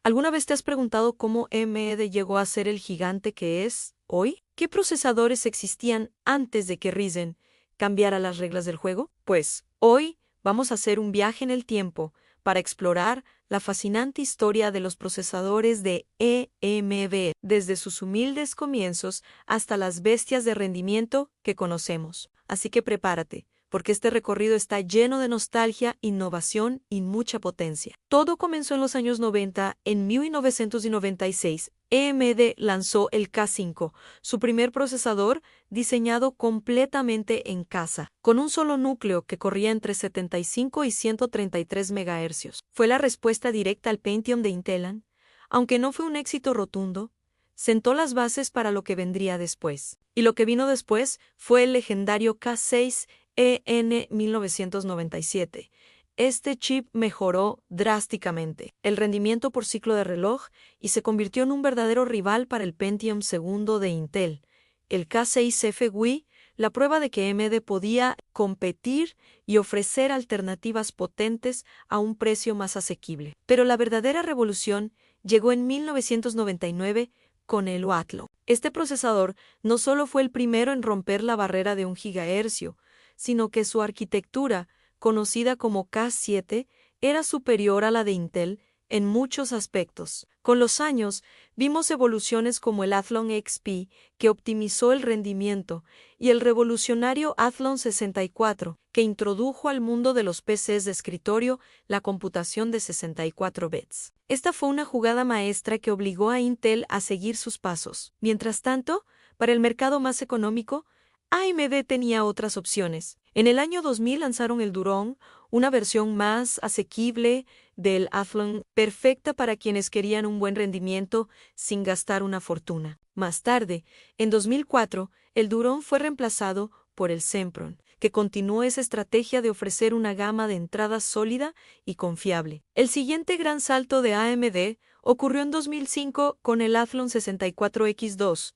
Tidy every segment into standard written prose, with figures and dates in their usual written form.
¿Alguna vez te has preguntado cómo AMD llegó a ser el gigante que es hoy? ¿Qué procesadores existían antes de que Ryzen cambiara las reglas del juego? Pues, hoy vamos a hacer un viaje en el tiempo para explorar la fascinante historia de los procesadores de AMD, desde sus humildes comienzos hasta las bestias de rendimiento que conocemos. Así que prepárate, porque este recorrido está lleno de nostalgia, innovación y mucha potencia. Todo comenzó en los años 90. En 1996, AMD lanzó el K5, su primer procesador diseñado completamente en casa, con un solo núcleo que corría entre 75 y 133 MHz. Fue la respuesta directa al Pentium de Intel. Aunque no fue un éxito rotundo, sentó las bases para lo que vendría después. Y lo que vino después fue el legendario K6 EN 1997. Este chip mejoró drásticamente el rendimiento por ciclo de reloj y se convirtió en un verdadero rival para el Pentium II de Intel, el K6 FWI, la prueba de que AMD podía competir y ofrecer alternativas potentes a un precio más asequible. Pero la verdadera revolución llegó en 1999 con el Athlon. Este procesador no solo fue el primero en romper la barrera de 1 GHz, sino que su arquitectura, conocida como K7, era superior a la de Intel en muchos aspectos. Con los años, vimos evoluciones como el Athlon XP, que optimizó el rendimiento, y el revolucionario Athlon 64, que introdujo al mundo de los PCs de escritorio la computación de 64 bits. Esta fue una jugada maestra que obligó a Intel a seguir sus pasos. Mientras tanto, para el mercado más económico, AMD tenía otras opciones. En el año 2000 lanzaron el Durón, una versión más asequible del Athlon, perfecta para quienes querían un buen rendimiento sin gastar una fortuna. Más tarde, en 2004, el Durón fue reemplazado por el Sempron, que continuó esa estrategia de ofrecer una gama de entradas sólida y confiable. El siguiente gran salto de AMD ocurrió en 2005 con el Athlon 64X2.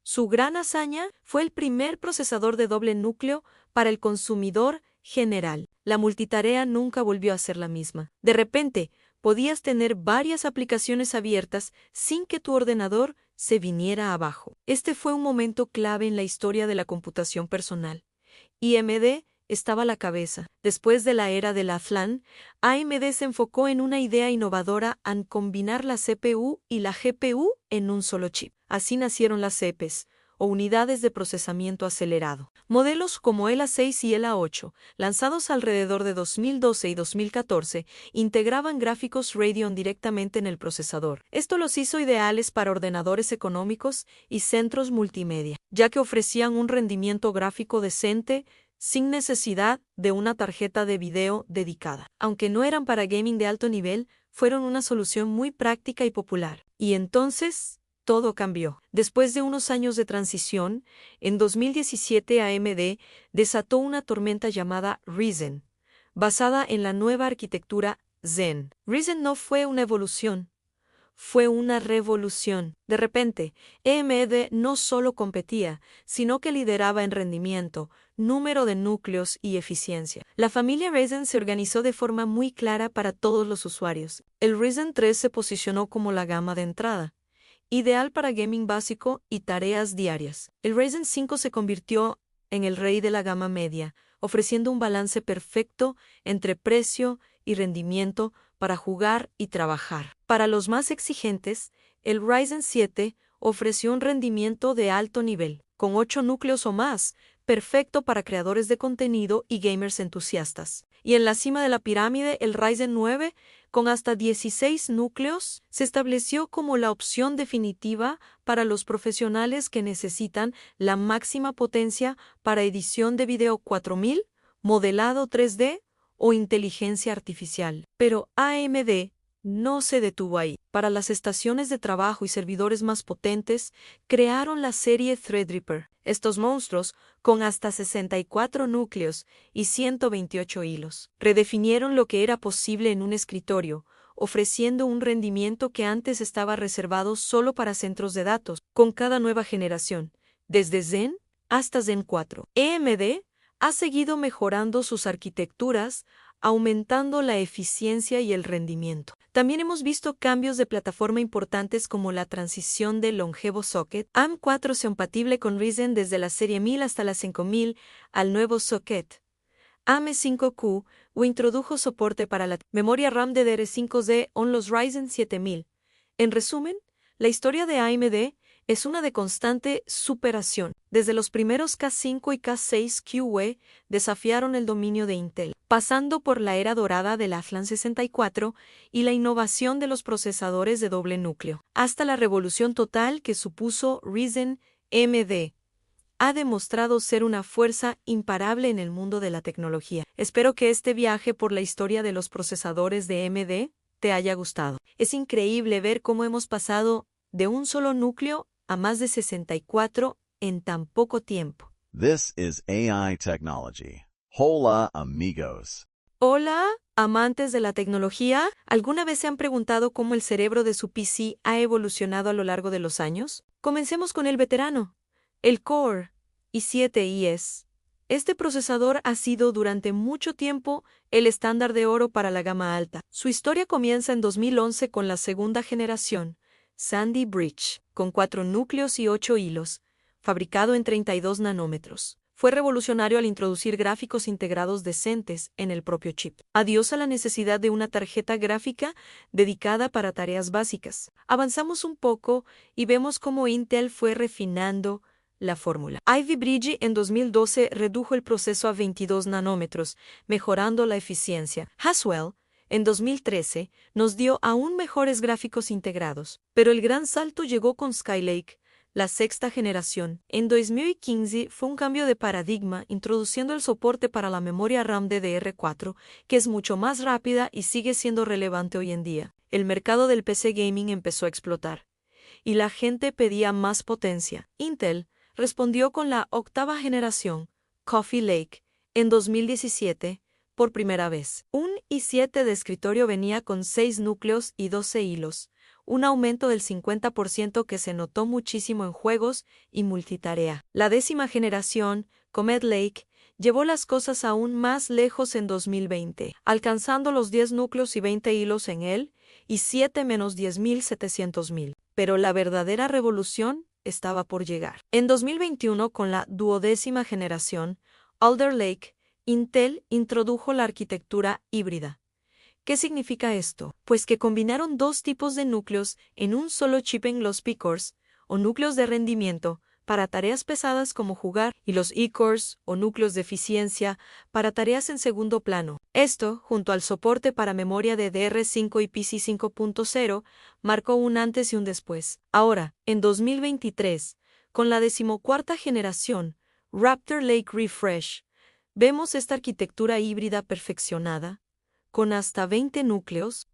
Su gran hazaña fue el primer procesador de doble núcleo para el consumidor general. La multitarea nunca volvió a ser la misma. De repente, podías tener varias aplicaciones abiertas sin que tu ordenador se viniera abajo. Este fue un momento clave en la historia de la computación personal. Y AMD estaba a la cabeza. Después de la era del Athlon, AMD se enfocó en una idea innovadora al combinar la CPU y la GPU en un solo chip. Así nacieron las CPs, o unidades de procesamiento acelerado. Modelos como el A6 y el A8, lanzados alrededor de 2012 y 2014, integraban gráficos Radeon directamente en el procesador. Esto los hizo ideales para ordenadores económicos y centros multimedia, ya que ofrecían un rendimiento gráfico decente sin necesidad de una tarjeta de video dedicada. Aunque no eran para gaming de alto nivel, fueron una solución muy práctica y popular. Y entonces todo cambió. Después de unos años de transición, en 2017 AMD desató una tormenta llamada Ryzen, basada en la nueva arquitectura Zen. Ryzen no fue una evolución, fue una revolución. De repente, AMD no solo competía, sino que lideraba en rendimiento, número de núcleos y eficiencia. La familia Ryzen se organizó de forma muy clara para todos los usuarios. El Ryzen 3 se posicionó como la gama de entrada, ideal para gaming básico y tareas diarias. El Ryzen 5 se convirtió en el rey de la gama media, ofreciendo un balance perfecto entre precio y rendimiento para jugar y trabajar. Para los más exigentes, el Ryzen 7 ofreció un rendimiento de alto nivel, con 8 núcleos o más, perfecto para creadores de contenido y gamers entusiastas. Y en la cima de la pirámide, el Ryzen 9, con hasta 16 núcleos, se estableció como la opción definitiva para los profesionales que necesitan la máxima potencia para edición de video 4000, modelado 3D o inteligencia artificial. Pero AMD no se detuvo ahí. Para las estaciones de trabajo y servidores más potentes, crearon la serie Threadripper. Estos monstruos, con hasta 64 núcleos y 128 hilos, redefinieron lo que era posible en un escritorio, ofreciendo un rendimiento que antes estaba reservado solo para centros de datos. Con cada nueva generación, desde Zen hasta Zen 4, AMD ha seguido mejorando sus arquitecturas aumentando la eficiencia y el rendimiento. También hemos visto cambios de plataforma importantes como la transición del longevo socket AM4 compatible con Ryzen desde la serie 1000 hasta la 5000 al nuevo socket AM5Q o introdujo soporte para la memoria RAM DDR5Z en los Ryzen 7000. En resumen, la historia de AMD es una de constante superación. Desde los primeros K5 y K6 QE desafiaron el dominio de Intel, pasando por la era dorada del Athlon 64 y la innovación de los procesadores de doble núcleo, hasta la revolución total que supuso Ryzen. AMD ha demostrado ser una fuerza imparable en el mundo de la tecnología. Espero que este viaje por la historia de los procesadores de AMD te haya gustado. Es increíble ver cómo hemos pasado de un solo núcleo a más de 64 en tan poco tiempo. This is AI technology. Hola, amigos. Hola, amantes de la tecnología. ¿Alguna vez se han preguntado cómo el cerebro de su PC ha evolucionado a lo largo de los años? Comencemos con el veterano, el Core i7-IS. Este procesador ha sido durante mucho tiempo el estándar de oro para la gama alta. Su historia comienza en 2011 con la segunda generación, Sandy Bridge, con 4 núcleos y 8 hilos, fabricado en 32 nanómetros. Fue revolucionario al introducir gráficos integrados decentes en el propio chip. Adiós a la necesidad de una tarjeta gráfica dedicada para tareas básicas. Avanzamos un poco y vemos cómo Intel fue refinando la fórmula. Ivy Bridge en 2012 redujo el proceso a 22 nanómetros, mejorando la eficiencia. Haswell en 2013 nos dio aún mejores gráficos integrados, pero el gran salto llegó con Skylake, la sexta generación. En 2015 fue un cambio de paradigma introduciendo el soporte para la memoria RAM DDR4, que es mucho más rápida y sigue siendo relevante hoy en día. El mercado del PC gaming empezó a explotar, y la gente pedía más potencia. Intel respondió con la octava generación, Coffee Lake, en 2017, por primera vez. Un i7 de escritorio venía con 6 núcleos y 12 hilos, un aumento del 50% que se notó muchísimo en juegos y multitarea. La décima generación, Comet Lake, llevó las cosas aún más lejos en 2020, alcanzando los 10 núcleos y 20 hilos en él, y 7-10.700.000. Pero la verdadera revolución estaba por llegar. En 2021, con la duodécima generación, Alder Lake, Intel introdujo la arquitectura híbrida. ¿Qué significa esto? Pues que combinaron dos tipos de núcleos en un solo chip en los P-cores, o núcleos de rendimiento, para tareas pesadas como jugar, y los E-cores, o núcleos de eficiencia, para tareas en segundo plano. Esto, junto al soporte para memoria de DDR5 y PC 5.0, marcó un antes y un después. Ahora, en 2023, con la 14ª generación, Raptor Lake Refresh, vemos esta arquitectura híbrida perfeccionada, con hasta 20 núcleos.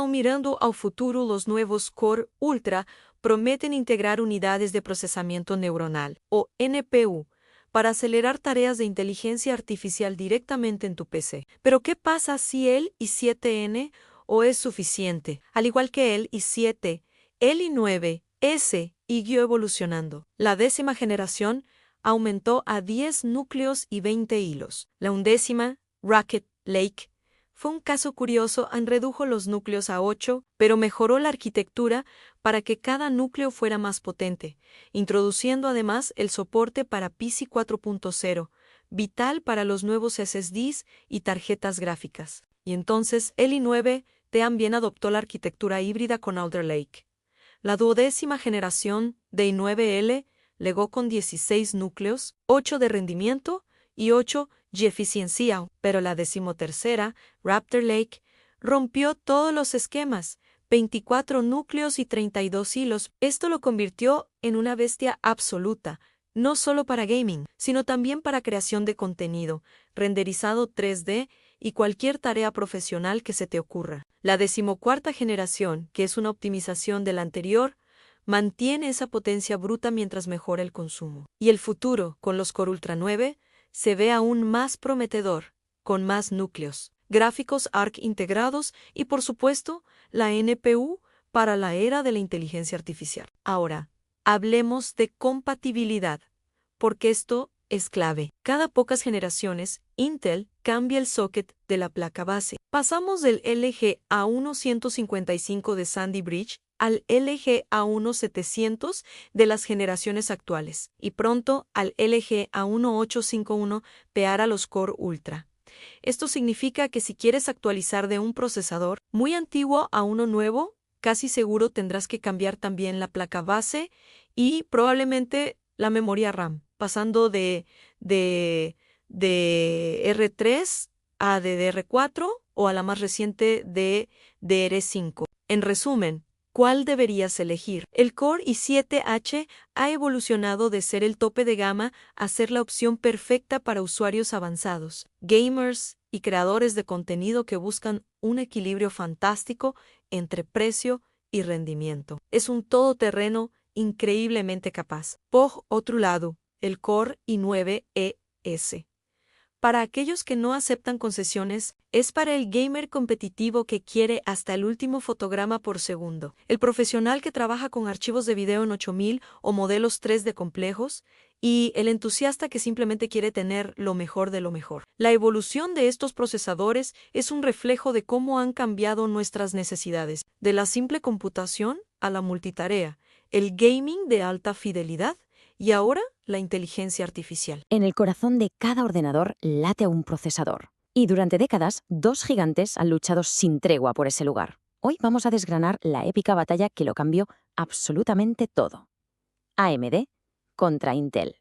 Mirando al futuro, los nuevos Core Ultra prometen integrar unidades de procesamiento neuronal, o NPU, para acelerar tareas de inteligencia artificial directamente en tu PC. Pero ¿qué pasa si el i7N o es suficiente? Al igual que el i7, el i9S siguió evolucionando. La 10ª generación aumentó a 10 núcleos y 20 hilos. La 11ª, Rocket Lake, fue un caso curioso, redujo los núcleos a 8, pero mejoró la arquitectura para que cada núcleo fuera más potente, introduciendo además el soporte para PC 4.0, vital para los nuevos SSDs y tarjetas gráficas. Y entonces el i9 también adoptó la arquitectura híbrida con Alder Lake. La 12ª generación de i9L legó con 16 núcleos, 8 de rendimiento y 8 de eficiencia, pero la 13ª, Raptor Lake, rompió todos los esquemas, 24 núcleos y 32 hilos. Esto lo convirtió en una bestia absoluta, no solo para gaming, sino también para creación de contenido, renderizado 3D y cualquier tarea profesional que se te ocurra. La 14ª generación, que es una optimización de la anterior, mantiene esa potencia bruta mientras mejora el consumo. Y el futuro, con los Core Ultra 9, se ve aún más prometedor, con más núcleos, gráficos ARC integrados y, por supuesto, la NPU para la era de la inteligencia artificial. Ahora, hablemos de compatibilidad, porque esto es clave. Cada pocas generaciones, Intel cambia el socket de la placa base. Pasamos del LG A1 de Sandy Bridge al LG A1 de las generaciones actuales, y pronto al LG A1 pear a los Core Ultra. Esto significa que si quieres actualizar de un procesador muy antiguo a uno nuevo, casi seguro tendrás que cambiar también la placa base y probablemente la memoria RAM, pasando de R3 a DDR4 o a la más reciente de DR5. En resumen, ¿cuál deberías elegir? El Core i7H ha evolucionado de ser el tope de gama a ser la opción perfecta para usuarios avanzados, gamers y creadores de contenido que buscan un equilibrio fantástico entre precio y rendimiento. Es un todoterreno increíblemente capaz. Por otro lado, el Core i9ES. Para aquellos que no aceptan concesiones, es para el gamer competitivo que quiere hasta el último fotograma por segundo, el profesional que trabaja con archivos de video en 8000 o modelos 3D complejos, y el entusiasta que simplemente quiere tener lo mejor de lo mejor. La evolución de estos procesadores es un reflejo de cómo han cambiado nuestras necesidades, de la simple computación a la multitarea, el gaming de alta fidelidad y ahora la inteligencia artificial. En el corazón de cada ordenador late un procesador. Y durante décadas, dos gigantes han luchado sin tregua por ese lugar. Hoy vamos a desgranar la épica batalla que lo cambió absolutamente todo. AMD contra Intel.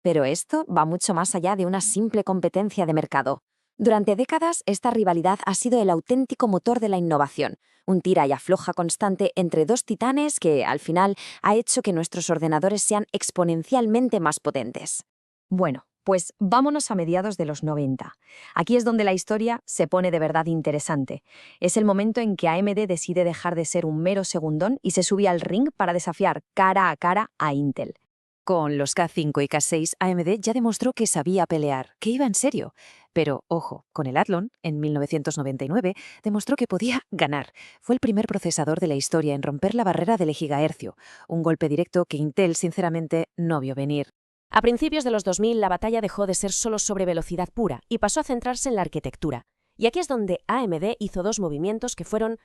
Pero esto va mucho más allá de una simple competencia de mercado. Durante décadas, esta rivalidad ha sido el auténtico motor de la innovación, un tira y afloja constante entre dos titanes que, al final, ha hecho que nuestros ordenadores sean exponencialmente más potentes. Bueno, pues vámonos a mediados de los 90. Aquí es donde la historia se pone de verdad interesante. Es el momento en que AMD decide dejar de ser un mero segundón y se sube al ring para desafiar cara a cara a Intel. Con los K5 y K6, AMD ya demostró que sabía pelear, que iba en serio. Pero, ojo, con el Athlon, en 1999, demostró que podía ganar. Fue el primer procesador de la historia en romper la barrera del gigahercio, un golpe directo que Intel, sinceramente, no vio venir. A principios de los 2000, la batalla dejó de ser solo sobre velocidad pura y pasó a centrarse en la arquitectura. Y aquí es donde AMD hizo dos movimientos que fueron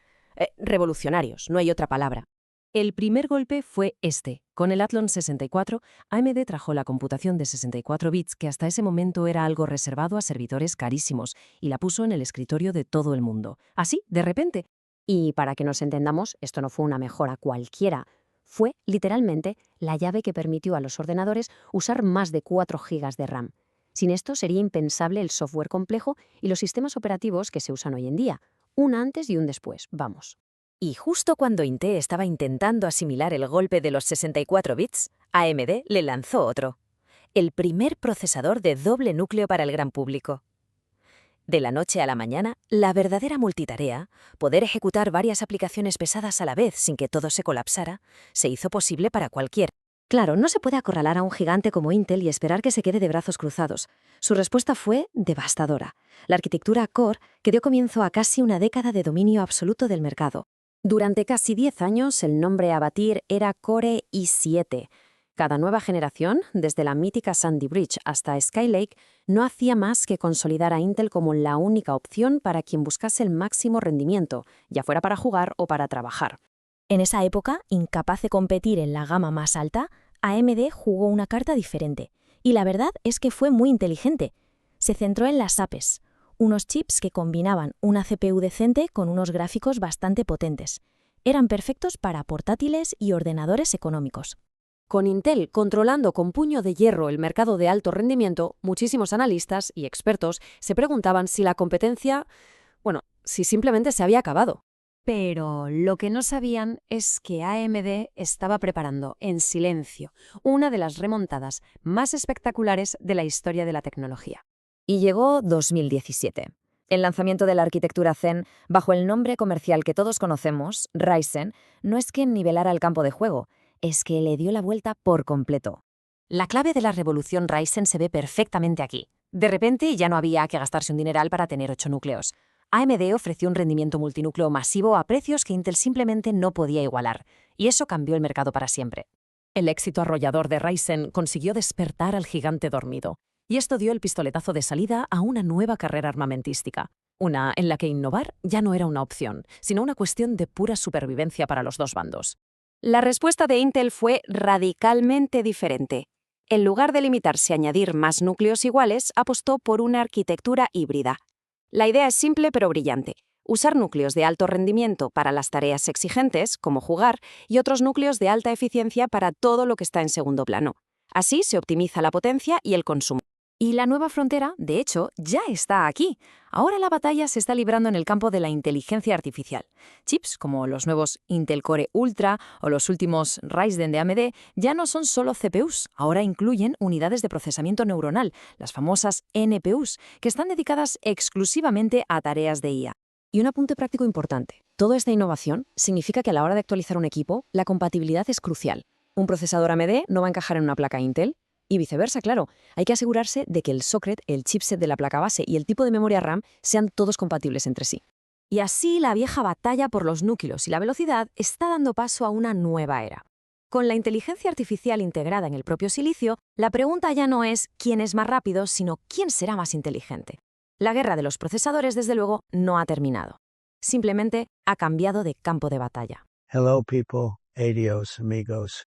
revolucionarios, no hay otra palabra. El primer golpe fue este. Con el Athlon 64, AMD trajo la computación de 64 bits que hasta ese momento era algo reservado a servidores carísimos y la puso en el escritorio de todo el mundo. Así, de repente. Y para que nos entendamos, esto no fue una mejora cualquiera. Fue, literalmente, la llave que permitió a los ordenadores usar más de 4 GB de RAM. Sin esto sería impensable el software complejo y los sistemas operativos que se usan hoy en día. Un antes y un después, vamos. Y justo cuando Intel estaba intentando asimilar el golpe de los 64 bits, AMD le lanzó otro. El primer procesador de doble núcleo para el gran público. De la noche a la mañana, la verdadera multitarea, poder ejecutar varias aplicaciones pesadas a la vez sin que todo se colapsara, se hizo posible para cualquiera. Claro, no se puede acorralar a un gigante como Intel y esperar que se quede de brazos cruzados. Su respuesta fue devastadora. La arquitectura Core que dio comienzo a casi una década de dominio absoluto del mercado. Durante casi 10 años, el nombre a batir era Core i7. Cada nueva generación, desde la mítica Sandy Bridge hasta Skylake, no hacía más que consolidar a Intel como la única opción para quien buscase el máximo rendimiento, ya fuera para jugar o para trabajar. En esa época, incapaz de competir en la gama más alta, AMD jugó una carta diferente. Y la verdad es que fue muy inteligente. Se centró en las APEs, unos chips que combinaban una CPU decente con unos gráficos bastante potentes. Eran perfectos para portátiles y ordenadores económicos. Con Intel controlando con puño de hierro el mercado de alto rendimiento, muchísimos analistas y expertos se preguntaban si la competencia, si simplemente se había acabado. Pero lo que no sabían es que AMD estaba preparando en silencio una de las remontadas más espectaculares de la historia de la tecnología. Y llegó 2017. El lanzamiento de la arquitectura Zen, bajo el nombre comercial que todos conocemos, Ryzen, no es que nivelara el campo de juego, es que le dio la vuelta por completo. La clave de la revolución Ryzen se ve perfectamente aquí. De repente ya no había que gastarse un dineral para tener 8 núcleos. AMD ofreció un rendimiento multinúcleo masivo a precios que Intel simplemente no podía igualar, y eso cambió el mercado para siempre. El éxito arrollador de Ryzen consiguió despertar al gigante dormido, y esto dio el pistoletazo de salida a una nueva carrera armamentística, una en la que innovar ya no era una opción, sino una cuestión de pura supervivencia para los dos bandos. La respuesta de Intel fue radicalmente diferente. En lugar de limitarse a añadir más núcleos iguales, apostó por una arquitectura híbrida. La idea es simple pero brillante. Usar núcleos de alto rendimiento para las tareas exigentes, como jugar, y otros núcleos de alta eficiencia para todo lo que está en segundo plano. Así se optimiza la potencia y el consumo. Y la nueva frontera, de hecho, ya está aquí. Ahora la batalla se está librando en el campo de la inteligencia artificial. Chips como los nuevos Intel Core Ultra o los últimos Ryzen de AMD ya no son solo CPUs, ahora incluyen unidades de procesamiento neuronal, las famosas NPUs, que están dedicadas exclusivamente a tareas de IA. Y un apunte práctico importante. Toda esta innovación significa que a la hora de actualizar un equipo, la compatibilidad es crucial. Un procesador AMD no va a encajar en una placa Intel, y viceversa, claro. Hay que asegurarse de que el socket, el chipset de la placa base y el tipo de memoria RAM sean todos compatibles entre sí. Y así la vieja batalla por los núcleos y la velocidad está dando paso a una nueva era. Con la inteligencia artificial integrada en el propio silicio, la pregunta ya no es quién es más rápido, sino quién será más inteligente. La guerra de los procesadores, desde luego, no ha terminado. Simplemente ha cambiado de campo de batalla. Hello people, adios amigos.